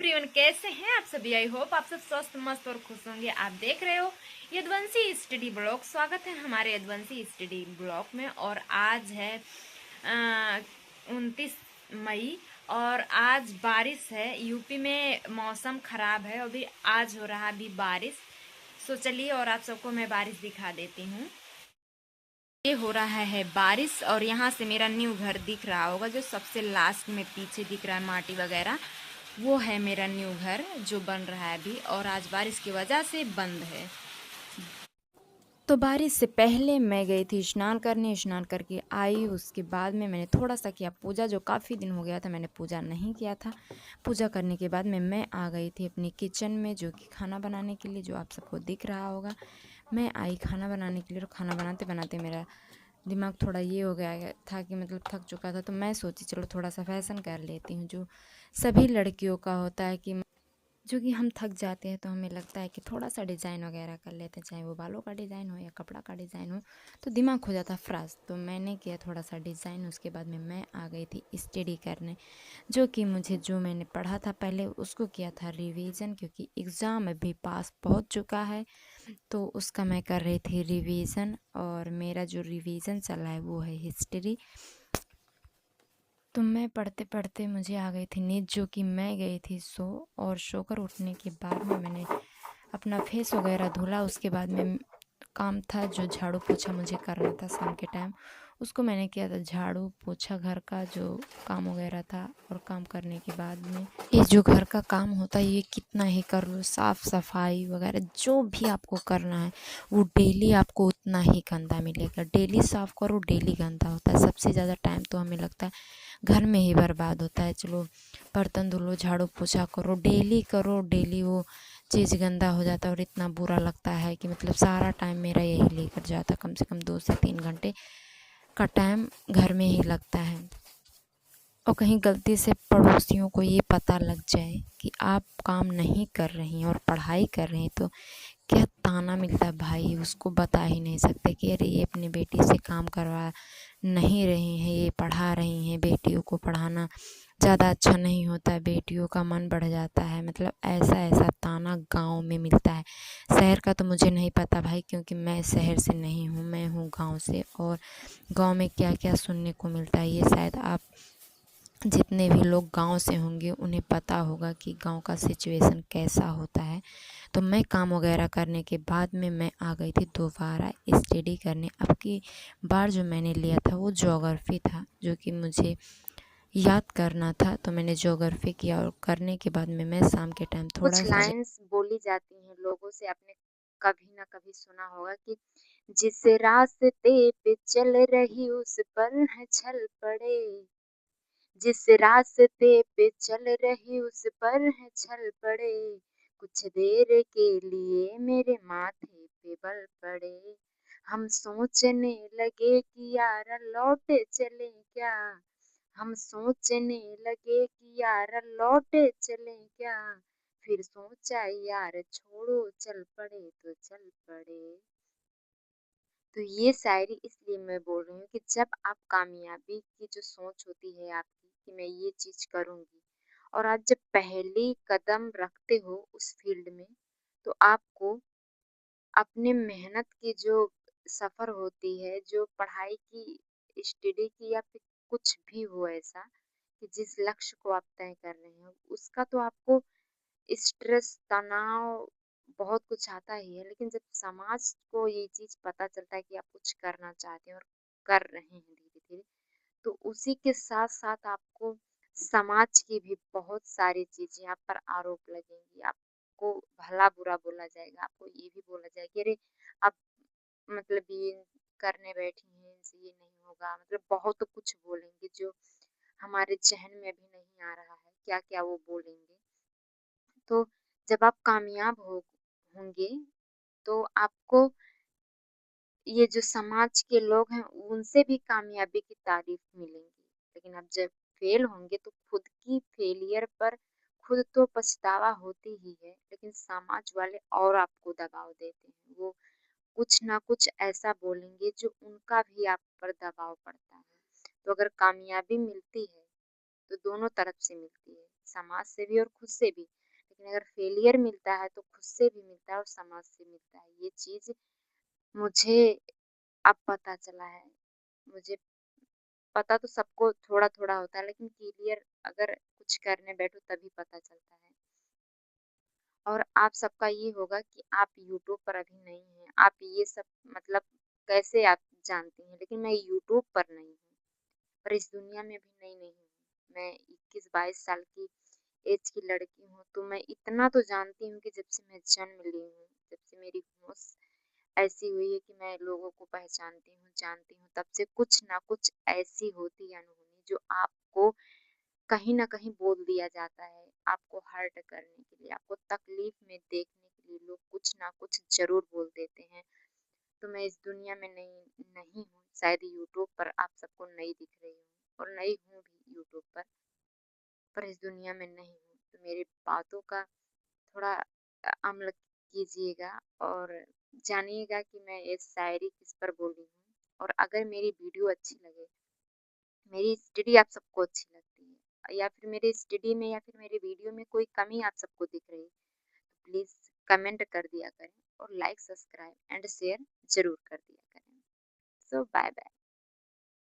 Everyone, कैसे हैं आप सभी। आई होप आप सब स्वस्थ मस्त और खुश होंगे। आप देख रहे हो यदुवंशी स्टडी ब्लॉग। स्वागत है हमारे यदुवंशी स्टडी ब्लॉग में। और आज है 29 मई और आज बारिश है। यूपी में मौसम खराब है, अभी आज हो रहा अभी बारिश। सो चलिए और आप सबको मैं बारिश दिखा देती हूँ। ये हो रहा है बारिश और यहाँ से मेरा न्यू घर दिख रहा होगा, जो सबसे लास्ट में पीछे दिख रहा है माटी वगैरह, वो है मेरा न्यू घर जो बन रहा है अभी। और आज बारिश की वजह से बंद है। तो बारिश से पहले मैं गई थी स्नान करने। स्नान करके आई, उसके बाद में मैंने थोड़ा सा किया पूजा, जो काफ़ी दिन हो गया था मैंने पूजा नहीं किया था। पूजा करने के बाद में मैं आ गई थी अपनी किचन में, जो कि खाना बनाने के लिए, जो आप सबको दिख रहा होगा। मैं आई खाना बनाने के लिए, और खाना बनाते बनाते मेरा दिमाग थोड़ा ये हो गया था कि मतलब थक चुका था। तो मैं सोची चलो थोड़ा सा फैशन कर लेती हूँ, जो सभी लड़कियों का होता है कि जो कि हम थक जाते हैं तो हमें लगता है कि थोड़ा सा डिज़ाइन वगैरह कर लेते हैं, चाहे वो बालों का डिज़ाइन हो या कपड़ा का डिज़ाइन हो, तो दिमाग हो जाता फ्रेश। तो मैंने किया थोड़ा सा डिज़ाइन। उसके बाद में मैं आ गई थी स्टडी करने, जो कि मुझे जो मैंने पढ़ा था पहले उसको किया था रिवीजन, क्योंकि एग्ज़ाम अभी पास पहुंच चुका है तो उसका मैं कर रही थी रिवीजन। और मेरा जो रिवीजन चल रहा है वो है हिस्ट्री। तो मैं पढ़ते पढ़ते मुझे आ गई थी नींद, जो कि मैं गई थी सो। और सोकर उठने के बाद में मैंने अपना फेस वगैरह धुला। उसके बाद में काम था, जो झाड़ू पोछा मुझे करना था शाम के टाइम, उसको मैंने किया था। झाड़ू पोछा घर का जो काम वगैरह था, और काम करने के बाद में ये जो घर का काम होता है ये कितना ही कर लो, साफ़ सफाई वगैरह जो भी आपको करना है वो डेली आपको उतना ही गंदा मिलेगा। डेली साफ़ करो, डेली गंदा होता है। सबसे ज़्यादा टाइम तो हमें लगता है घर में ही बर्बाद होता है। चलो बर्तन धो लो, झाड़ू पोछा करो, डेली करो, डेली वो चीज़ गंदा हो जाता है। और इतना बुरा लगता है कि मतलब सारा टाइम मेरा यही लेकर जाता है, कम से कम 2 से 3 घंटे का टाइम घर में ही लगता है। और कहीं गलती से पड़ोसियों को ये पता लग जाए कि आप काम नहीं कर रही हैं और पढ़ाई कर रही हैं, तो क्या ताना मिलता है भाई, उसको बता ही नहीं सकते कि अरे ये अपनी बेटी से काम करवा नहीं रही हैं, ये पढ़ा रही हैं। बेटियों को पढ़ाना ज़्यादा अच्छा नहीं होता है, बेटियों का मन बढ़ जाता है। मतलब ऐसा ऐसा ताना गांव में मिलता है। शहर का तो मुझे नहीं पता भाई, क्योंकि मैं शहर से नहीं हूँ, मैं हूँ गांव से। और गांव में क्या क्या सुनने को मिलता है ये शायद आप जितने भी लोग गांव से होंगे उन्हें पता होगा कि गांव का सिचुएशन कैसा होता है। तो मैं काम वगैरह करने के बाद में मैं आ गई थी दोबारा स्टडी करने। अब की बार जो मैंने लिया था वो ज्योग्राफी था, जो कि मुझे याद करना था। तो मैंने ज्योग्राफी किया, और करने के बाद में मैं शाम के टाइम कुछ थोड़ा सा लाइन्स बोली जाती हैं लोगों से, आपने कभी ना कभी सुना होगा कि जिस रास्ते पे चल रही उस पर है छल पड़े, जिस रास्ते पे चल रही उस पर है छल पड़े, कुछ देर के लिए मेरे माथे पे बल पड़े, हम सोचने लगे कि यार लौट चले क्या, हम सोचने लगे कि यार लौट चले क्या, फिर सोचा यार छोड़ो चल पड़े तो चल पड़े। तो ये शायरी इसलिए मैं बोल रही हूँ कि जब आप कामयाबी की जो सोच होती है आपकी कि मैं ये चीज करूंगी, और आप जब पहली कदम रखते हो उस फील्ड में, तो आपको अपने मेहनत की जो सफर होती है, जो पढ़ाई की स्टडी की, या फिर कुछ भी हो ऐसा कि जिस लक्ष्य को आप तय कर रहे हो उसका, तो आपको स्ट्रेस तनाव बहुत कुछ आता ही है। लेकिन जब समाज को ये चीज पता चलता है कि आप कुछ करना चाहते हैं और कर रहे हैं धीरे धीरे, तो उसी के साथ साथ आपको समाज की भी बहुत सारी चीजें आप पर आरोप लगेंगी। आपको भला बुरा बोला जाएगा, आपको ये भी बोला जाएगा कि अरे आप मतलब ये करने बैठी हैं, इनसे ये नहीं होगा। मतलब बहुत कुछ बोलेंगे जो हमारे जहन में भी नहीं आ रहा है क्या क्या वो बोलेंगे। तो जब आप कामयाब होंगे तो आपको ये जो समाज के लोग हैं उनसे भी कामयाबी की तारीफ मिलेंगी। लेकिन आप जब फेल होंगे तो खुद की फेलियर पर खुद तो पछतावा होती ही है, लेकिन समाज वाले और आपको दबाव देते हैं। वो कुछ ना कुछ ऐसा बोलेंगे जो उनका भी आप पर दबाव पड़ता है। तो अगर कामयाबी मिलती है तो दोनों तरफ से मिलती है, समाज से भी और खुद से भी। लेकिन अगर फेलियर मिलता है तो खुद से भी मिलता है और समाज से मिलता है। ये चीज़ मुझे अब पता चला है। मुझे पता तो सबको थोड़ा-थोड़ा होता है, लेकिन फेलियर अगर कुछ करने बैठो तभी पता चलता है। और आप सबका ये होगा कि आप यूट्यूब पर अभी नहीं हैं। आप ये सब मतलब कैसे आप जानती हैं, लेकिन मैं यूट्यूब पर नहीं हूँ, और इस दुनिया में भी नई नहीं हूँ। मैं 21-22 साल की एज की लड़की हूँ, तो मैं इतना तो जानती हूँ कि जब से मैं जन्म ली हूँ, जब से मेरी होश ऐसी हुई है कि मैं लोगों को पहचानती हूँ, जानती हूँ, तब से कुछ ना कुछ ऐसी होती है अनहोनी जो आपको कहीं न कहीं बोल दिया जाता है, आपको हर्ट करने के लिए, आपको तकलीफ में देखने के लिए लोग कुछ ना कुछ ज़रूर बोल देते हैं। तो मैं इस दुनिया में नहीं हूँ, शायद यूट्यूब पर आप सबको नई दिख रही हूँ, और नई हूँ भी यूट्यूब पर इस दुनिया में नहीं हूँ। तो मेरी बातों का थोड़ा अमल कीजिएगा और जानिएगा कि मैं ये शायरी किस पर बोली हूँ। और अगर मेरी वीडियो अच्छी लगे, मेरी स्टडी आप सबको अच्छी लगती है, या फिर मेरी स्टडी में या फिर मेरे वीडियो में कोई कमी आप सबको दिख रही है, तो प्लीज़ कमेंट कर दिया करें और लाइक, सब्सक्राइब एंड शेयर ज़रूर कर दिया करें। सो बाय बाय।